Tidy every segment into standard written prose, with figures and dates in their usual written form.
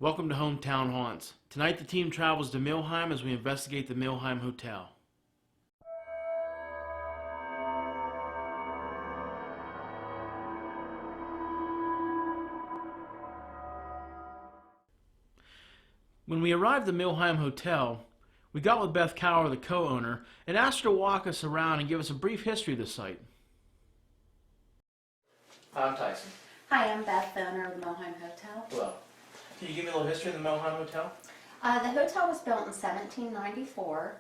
Welcome to Hometown Haunts. Tonight the team travels to Millheim as we investigate the Millheim Hotel. When we arrived at the Millheim Hotel, we got with Beth Cower, the co-owner, and asked her to walk us around and give us a brief history of the site. Hi, I'm Tyson. Hi, I'm Beth, the owner of the Millheim Hotel. Hello. Can you give me a little history of the Millheim Hotel? The hotel was built in 1794.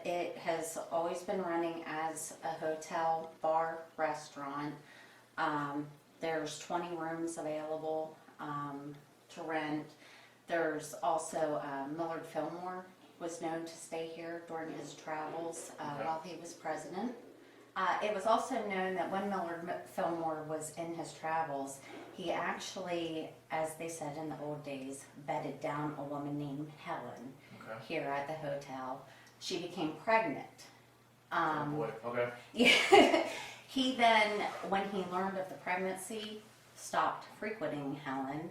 It has always been running as a hotel, bar, restaurant. There's 20 rooms available to rent. There's also Millard Fillmore was known to stay here during his travels while he was president. It was also known that when Millard Fillmore was in his travels, he actually, as they said in the old days, bedded down a woman named Helen here at the hotel. She became pregnant. Oh boy, okay. Yeah. He then, when he learned of the pregnancy, stopped frequenting Helen,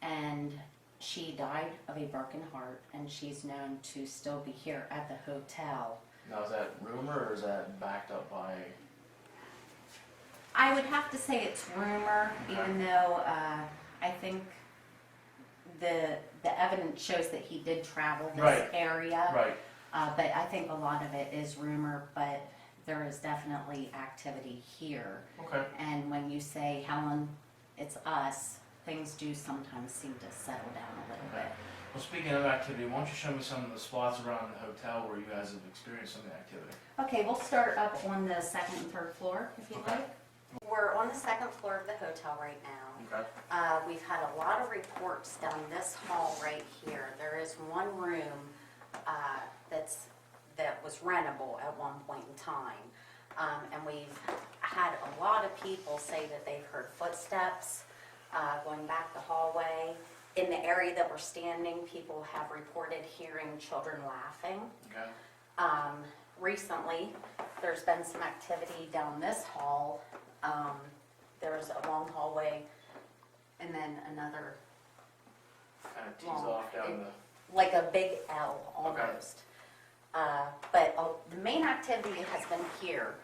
and she died of a broken heart, and she's known to still be here at the hotel. Now, is that rumor or is that backed up by... I would have to say it's rumor, even though I think the evidence shows that he did travel this area. Right. But I think a lot of it is rumor, but there is definitely activity here. Okay. And when you say, Helen, it's us, things do sometimes seem to settle down a little bit. Well, speaking of activity, why don't you show me some of the spots around the hotel where you guys have experienced some of the activity? Okay, we'll start up on the second and third floor, if you'd like. We're on the second floor of the hotel right now. Okay. We've had a lot of reports down this hall right here. There is one room that was rentable at one point in time. And we've had a lot of people say that they've heard footsteps going back the hallway. In the area that we're standing, people have reported hearing children laughing. Okay. Recently, there's been some activity down this hall. There's a long hallway and then another Kind of tees off down the... like a big L almost. But the main activity has been here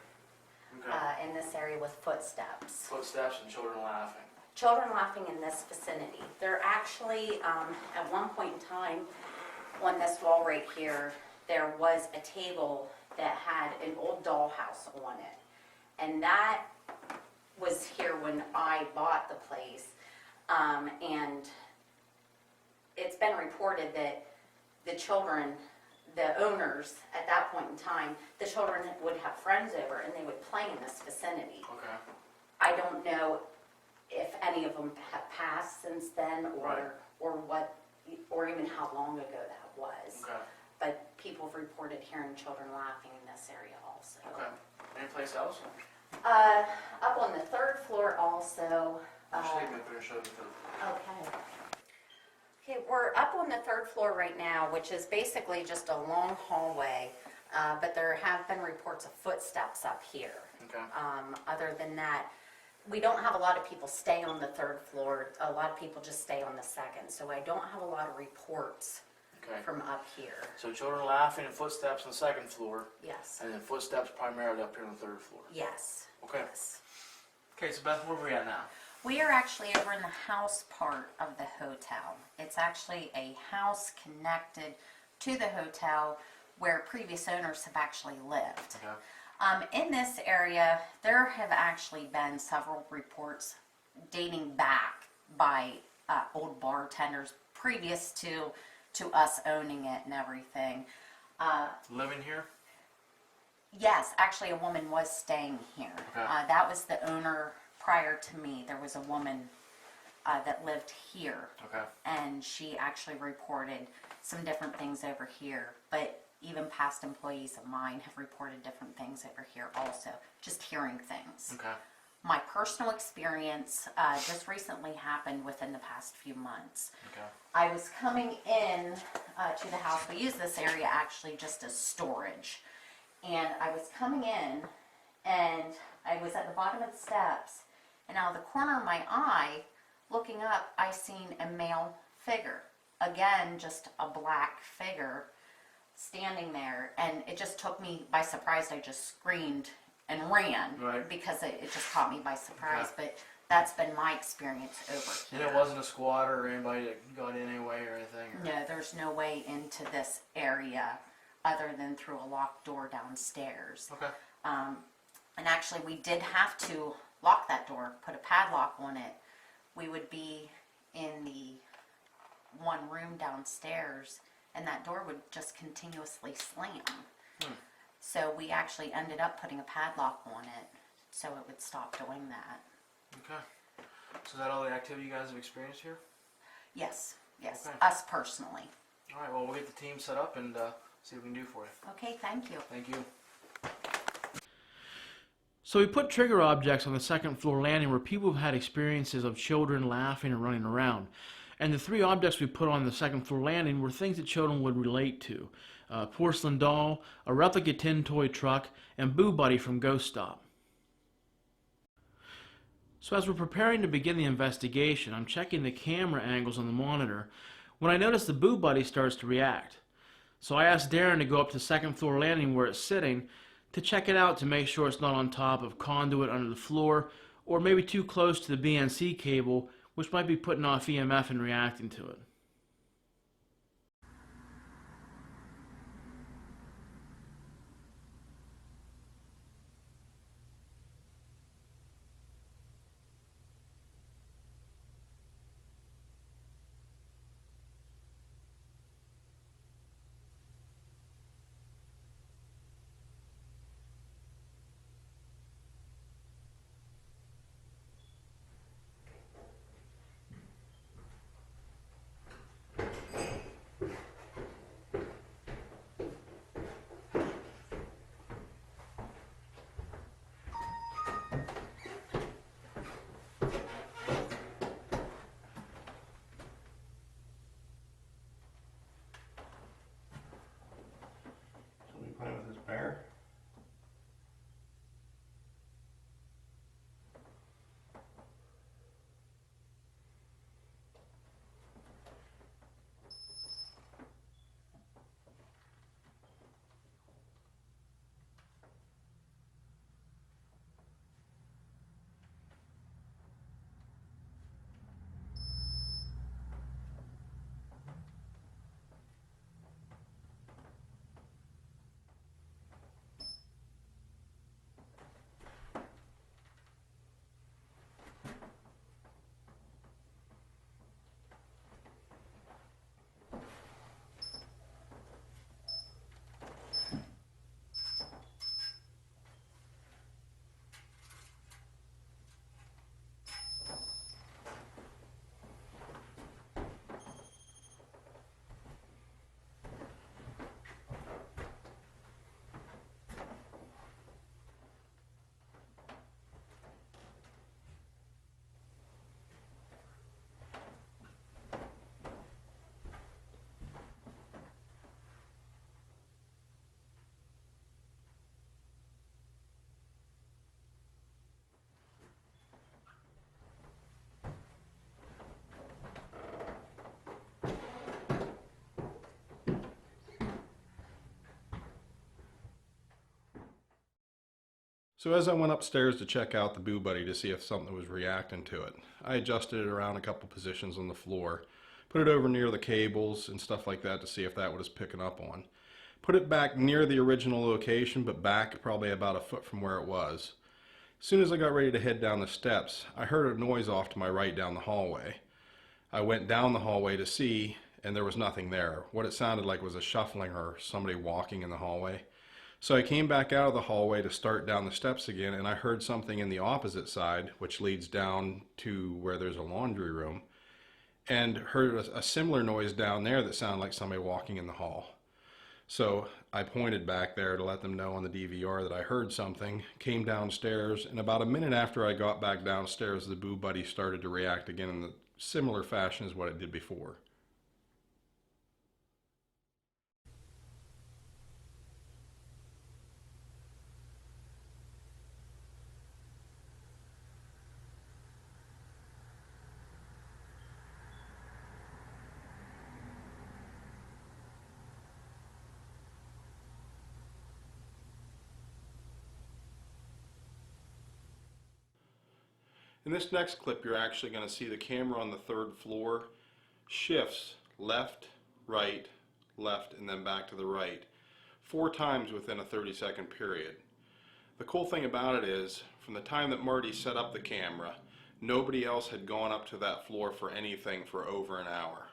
in this area with footsteps. Footsteps and children laughing. Children laughing in this vicinity. They're actually, at one point in time, on this wall right here, there was a table that had an old dollhouse on it. And that was here when I bought the place. And it's been reported that the children, the owners at that point in time, the children would have friends over and they would play in this vicinity. Okay. I don't know if any of them have passed since then, or what, or even how long ago that was. Okay. But people have reported hearing children laughing in this area also. Okay. Any place else? Up on the third floor also. Just take me up there and show me the... Okay. Okay, we're up on the third floor right now, which is basically just a long hallway, but there have been reports of footsteps up here. Okay. Other than that, we don't have a lot of people stay on the third floor. A lot of people just stay on the second, so I don't have a lot of reports from up here. So children laughing and footsteps on the second floor. Yes. And then footsteps primarily up here on the third floor. Yes. Okay. Yes. Okay, so Beth, where are we at now? We are actually over in the house part of the hotel. It's actually a house connected to the hotel where previous owners have actually lived. Okay. In this area, there have actually been several reports dating back by old bartenders previous to us owning it and everything. Living here? Yes, actually a woman was staying here. Okay. That was the owner prior to me. There was a woman that lived here. Okay. And she actually reported some different things over here. But even past employees of mine have reported different things over here also, just hearing things. Okay. My personal experience just recently happened within the past few months. Okay. I was coming in to the house. We use this area actually just as storage. And I was coming in, and I was at the bottom of the steps, and out of the corner of my eye, looking up, I seen a male figure. Again, just a black figure standing there, and it just took me by surprise. I just screamed and ran because it just caught me by surprise. Okay. But that's been my experience over And here. it wasn't a squatter or anybody that got in anyway or anything? Or? No, there's no way into this area other than through a locked door downstairs. Okay. And actually, we did have to lock that door, put a padlock on it. We would be in the one room downstairs, and that door would just continuously slam. So we actually ended up putting a padlock on it so it would stop doing that. Okay. So is that all the activity you guys have experienced here? Yes, yes, Okay. us personally. All right, well, we'll get the team set up and see what we can do for you. Okay, thank you. Thank you. So we put trigger objects on the second floor landing where people have had experiences of children laughing and running around. And the 3 objects we put on the second floor landing were things that children would relate to. A porcelain doll, a replica tin toy truck, and Boo Buddy from Ghost Stop. So as we're preparing to begin the investigation, I'm checking the camera angles on the monitor when I notice the Boo Buddy starts to react. So I asked Darren to go up to the second floor landing where it's sitting to check it out to make sure it's not on top of conduit under the floor or maybe too close to the BNC cable, which might be putting off EMF and reacting to it. Playing with this bear? So as I went upstairs to check out the Boo Buddy to see if something was reacting to it, I adjusted it around a couple positions on the floor, put it over near the cables and stuff like that to see if that was picking up on. Put it back near the original location, but back probably about a foot from where it was. As soon as I got ready to head down the steps, I heard a noise off to my right down the hallway. I went down the hallway to see, and there was nothing there. What it sounded like was a shuffling or somebody walking in the hallway. So I came back out of the hallway to start down the steps again, and I heard something in the opposite side, which leads down to where there's a laundry room, and heard a similar noise down there that sounded like somebody walking in the hall. So I pointed back there to let them know on the DVR that I heard something, came downstairs, and about a minute after I got back downstairs, the Boo Buddy started to react again in the similar fashion as what it did before. In this next clip, you're actually going to see the camera on the third floor shifts left, right, left, and then back to the right 4 times within a 30-second period. The cool thing about it is, from the time that Marty set up the camera, nobody else had gone up to that floor for anything for over an hour.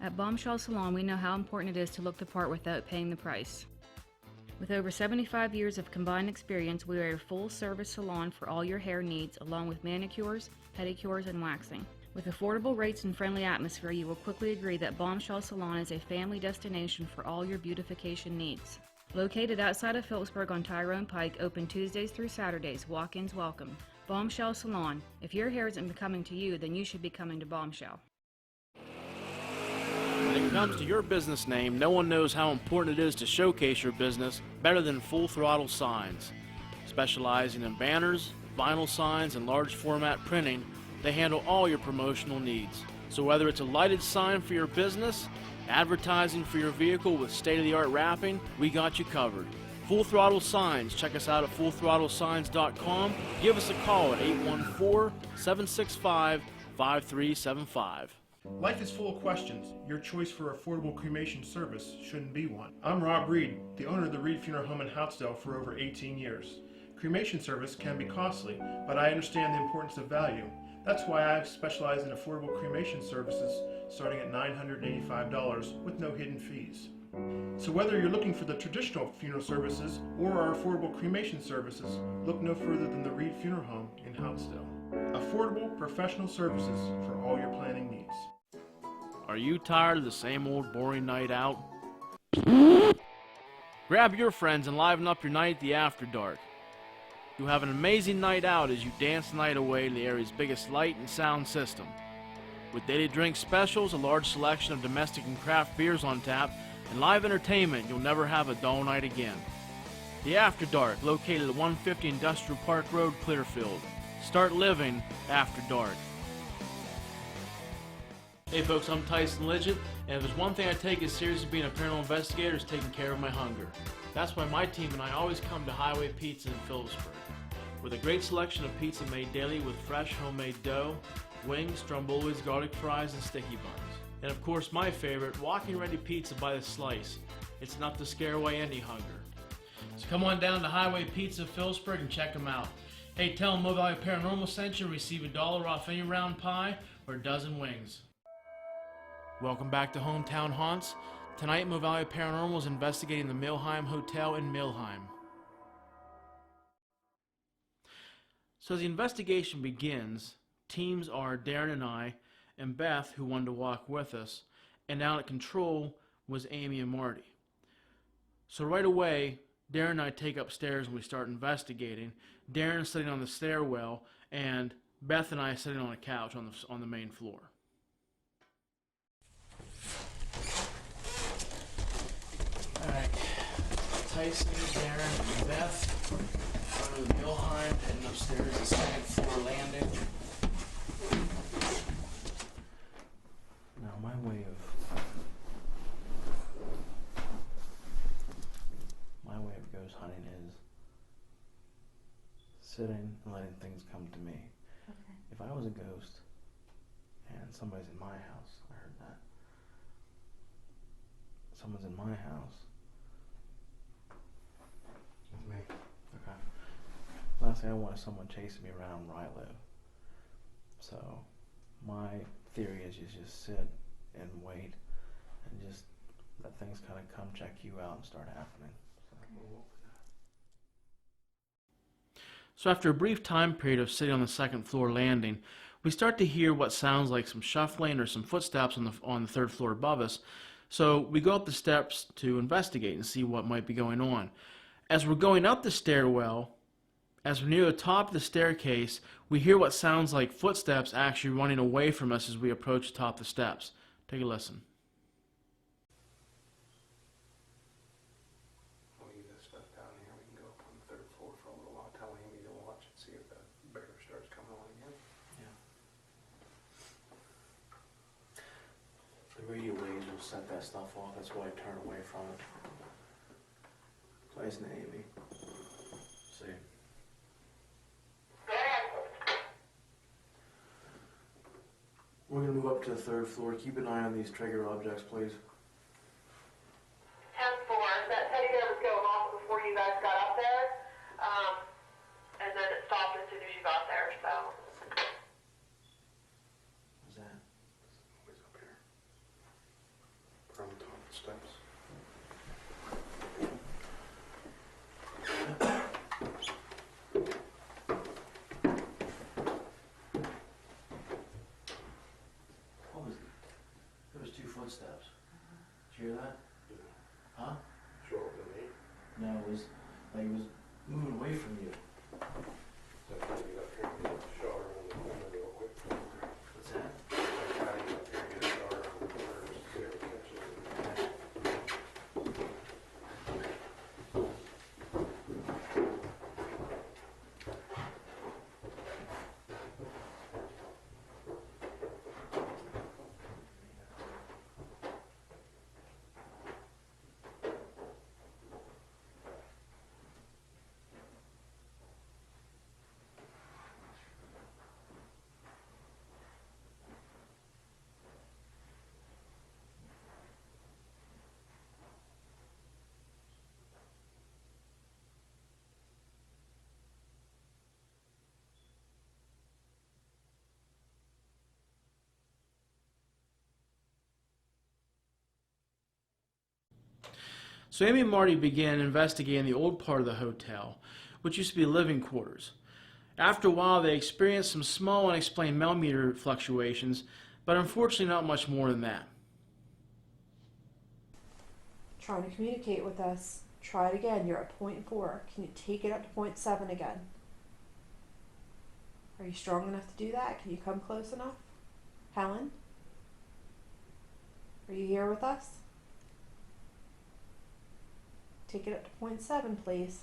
At Bombshell Salon, we know how important it is to look the part without paying the price. With over 75 years of combined experience, we are a full-service salon for all your hair needs, along with manicures, pedicures, and waxing. With affordable rates and friendly atmosphere, you will quickly agree that Bombshell Salon is a family destination for all your beautification needs. Located outside of Phillipsburg on Tyrone Pike, open Tuesdays through Saturdays, walk-ins welcome. Bombshell Salon. If your hair isn't becoming to you, then you should be coming to Bombshell. When it comes to your business name, no one knows how important it is to showcase your business better than Full Throttle Signs. Specializing in banners, vinyl signs, and large format printing, they handle all your promotional needs. So whether it's a lighted sign for your business, advertising for your vehicle with state-of-the-art wrapping, we got you covered. Full Throttle Signs. Check us out at fullthrottlesigns.com. Give us a call at 814-765-5375. Life is full of questions. Your choice for affordable cremation service shouldn't be one. I'm Rob Reed, the owner of the Reed Funeral Home in Houtsdale for over 18 years. Cremation service can be costly, but I understand the importance of value. That's why I specialize in affordable cremation services starting at $985 with no hidden fees. So whether you're looking for the traditional funeral services or our affordable cremation services, look no further than the Reed Funeral Home in Houtsdale. Affordable professional services for all your planning needs. Are you tired of the same old boring night out? Grab your friends and liven up your night at the After Dark. You'll have an amazing night out as you dance the night away to the area's biggest light and sound system. With daily drink specials, a large selection of domestic and craft beers on tap, and live entertainment, you'll never have a dull night again. The After Dark, located at 150 Industrial Park Road, Clearfield. Start living after dark. Hey folks, I'm Tyson Lidget, and if there's one thing I take as serious as being a paranormal investigator is taking care of my hunger. That's why my team and I always come to Highway Pizza in Phillipsburg. With a great selection of pizza made daily with fresh homemade dough, wings, stromboli's, garlic fries, and sticky buns. And of course my favorite, walking ready pizza by the slice. It's enough to scare away any hunger. So come on down to Highway Pizza Phillipsburg and check them out. Hey, tell them Mo Valley Paranormal sent you, receive $1 off any round pie or a dozen wings. Welcome back to Hometown Haunts. Tonight, Mo Valley Paranormal is investigating the Millheim Hotel in Millheim. So as the investigation begins, teams are Darren and I, and Beth, who wanted to walk with us, and down at control was Amy and Marty. So right away, Darren and I take upstairs and we start investigating. Darren is sitting on the stairwell, and Beth and I are sitting on a couch on the main floor. Alright, Tyson, Darren, and Beth going to Millheim, heading upstairs, the second floor landing. Now my way of ghost hunting is sitting and letting things come to me. Okay. If I was a ghost and somebody's in my house, I heard that. Someone's in my house. With me. Okay. Last thing I want is someone chasing me around where I live. So my theory is you just sit and wait and just let things kind of come check you out and start happening. So after a brief time period of sitting on the second floor landing, we start to hear what sounds like some shuffling or some footsteps on the third floor above us. So we go up the steps to investigate and see what might be going on. As we're going up the stairwell, as we're near the top of the staircase, we hear what sounds like footsteps actually running away from us as we approach the top of the steps. Take a listen. We'll leave this stuff down here. We can go up on the third floor for a little while. Tell Amy to watch and see if that bear starts coming on again. The radio waves will set that stuff off. That's why I turn away from it. Listen to Amy. See. We're going to move up to the third floor. Keep an eye on these trigger objects, please. 10-4. That teddy bear was going off before you guys got up there, and then it stopped as soon as you got there, so. What's that? Always up here. We're on top of the steps. What was it? There was 2 footsteps. Did you hear that? Huh? Sure, wasn't me. No, it was like it was moving away from you. So I'm trying to get up here and get a shot around the corner real quick. What's that? I'm trying to get up here and get a shot around the corner just to see if it catches it. So Amy and Marty began investigating the old part of the hotel, which used to be living quarters. After a while, they experienced some small unexplained millimeter fluctuations, but unfortunately not much more than that. Trying to communicate with us. Try it again. You're at 0.4. Can you take it up to 0.7 again? Are you strong enough to do that? Can you come close enough? Helen? Are you here with us? Take it up to 0.7, please.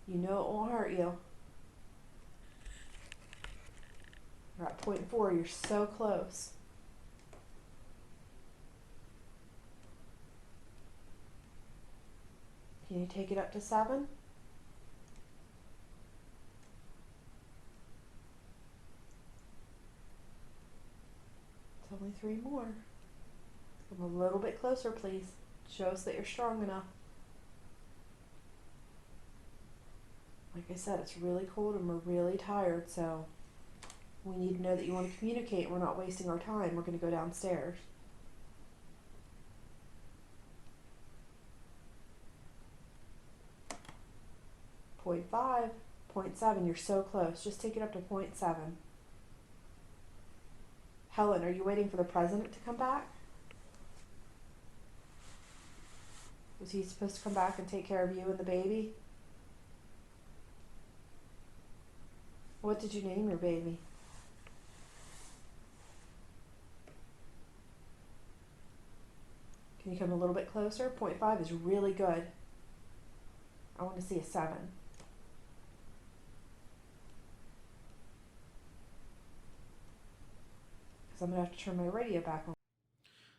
You know it won't hurt you. You're at 0.4. You're so close. Can you take it up to 7? It's only 3 more. Come a little bit closer, please. Show us that you're strong enough. Like I said, it's really cold and we're really tired, so we need to know that you want to communicate. We're not wasting our time. We're going to go downstairs. .5, 0.7. You're so close. Just take it up to 0.7. Helen, are you waiting for the president to come back? Was he supposed to come back and take care of you and the baby? What did you name your baby? Can you come a little bit closer? 0.5 is really good. I want to see a 7. Because I'm going to have to turn my radio back on.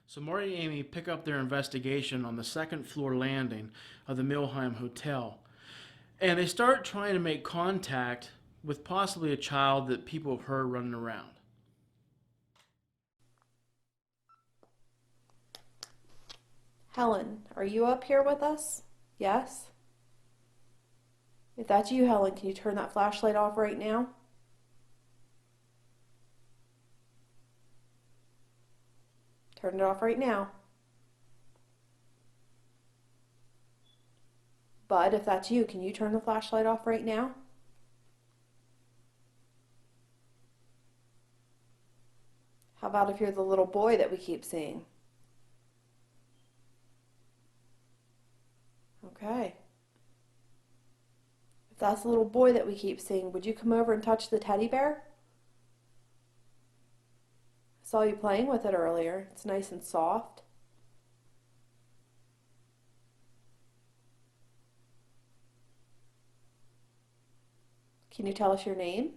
So Marty and Amy pick up their investigation on the second floor landing of the Millheim Hotel. And they start trying to make contact with possibly a child that people have heard running around. Helen, are you up here with us? Yes? If that's you, Helen, can you turn that flashlight off right now? Turn it off right now. Bud, if that's you, can you turn the flashlight off right now? about if you're the little boy that we keep seeing? Okay. If that's the little boy that we keep seeing, would you come over and touch the teddy bear? I saw you playing with it earlier. It's nice and soft. Can you tell us your name?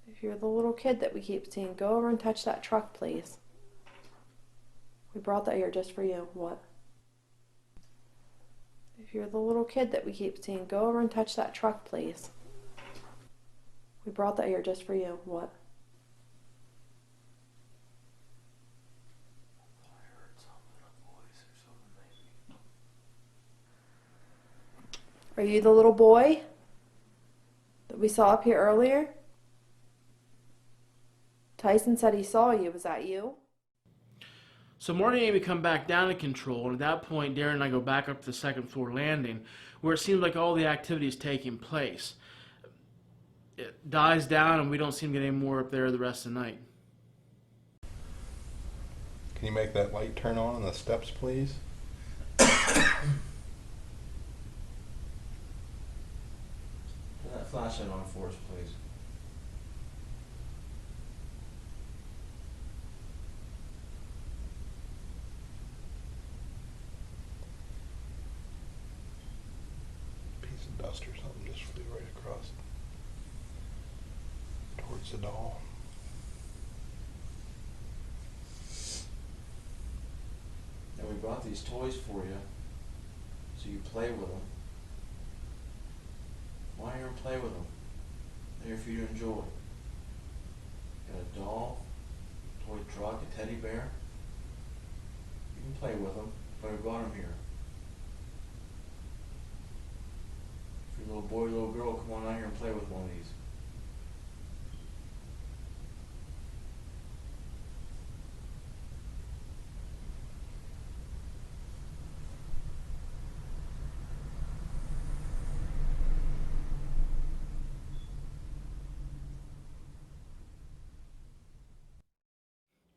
If you're the little kid that we keep seeing, go over and touch that truck, please. We brought that here just for you. What? If you're the little kid that we keep seeing, go over and touch that truck, please. We brought that here just for you. What? Are you the little boy that we saw up here earlier? Tyson said he saw you. Was that you? So Marty and Amy come back down to control, and at that point, Darren and I go back up to the second floor landing, where it seems like all the activity is taking place. It dies down, and we don't seem to get any more up there the rest of the night. Can you make that light turn on the steps, please? Turn that flashlight on for us, please. Piece of dust or something just flew right across towards the doll. And we brought these toys for you, so you play with them. Why here and play with them? They're here for you to enjoy. Got a doll, toy truck, a teddy bear. You can play with them, but we brought them here. If you're a little boy or little girl, come on out here and play with one of these.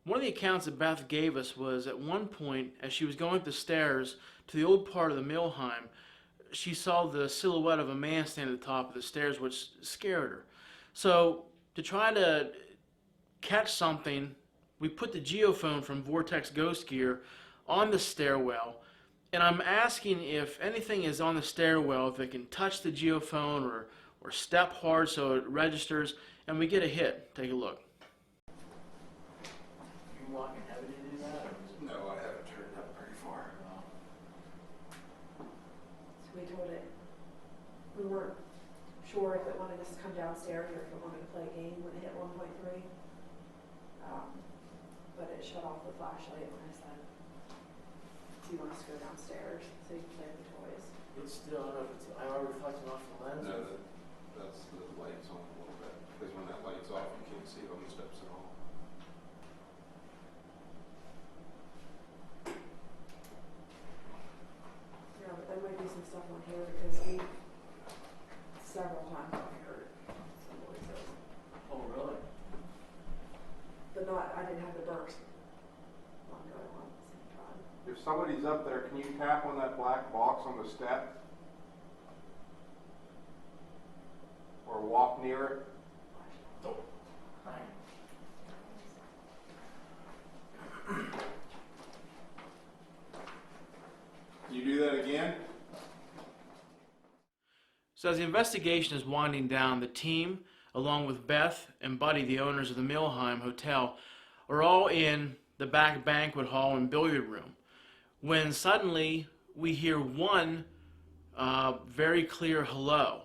One of the accounts that Beth gave us was at one point, as she was going up the stairs to the old part of the Millheim, she saw the silhouette of a man standing at the top of the stairs, which scared her. So to try to catch something, we put the geophone from Vortex Ghost Gear on the stairwell, and I'm asking if anything is on the stairwell, if it can touch the geophone or step hard so it registers, and we get a hit. Take a look. You walking heavy to do that? No, I haven't turned it up very far. So we told it we weren't sure if it wanted us to come downstairs or if it wanted to play a game when it hit 1.3. But it shut off the flashlight when I said, do you want us to go downstairs so you can play with the toys? It's still, I don't know if it's IR reflecting off the lens. No, that's the lights on a little bit. Because when that light's off, you can't see it on the steps at all. Yeah, but there might be some stuff on here because we several times I heard some voices. Oh, really? But not, I didn't have the burst one going on at the same time. If somebody's up there, can you tap on that black box on the step? Or walk near it? Can you do that again? So as the investigation is winding down, the team, along with Beth and Buddy, the owners of the Millheim Hotel, are all in the back banquet hall and billiard room, when suddenly we hear one very clear hello.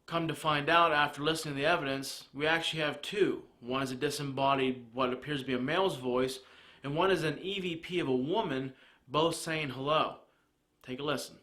Come to find out, after listening to the evidence, we actually have two. One is a disembodied, what appears to be a male's voice, and one is an EVP of a woman, both saying hello. Take a listen.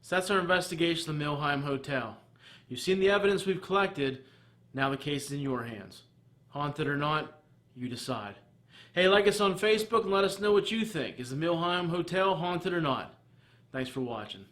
So that's our investigation of the Millheim Hotel. You've seen the evidence we've collected. Now the case is in your hands. Haunted or not, you decide. Hey, like us on Facebook and let us know what you think. Is the Millheim Hotel haunted or not? Thanks for watching.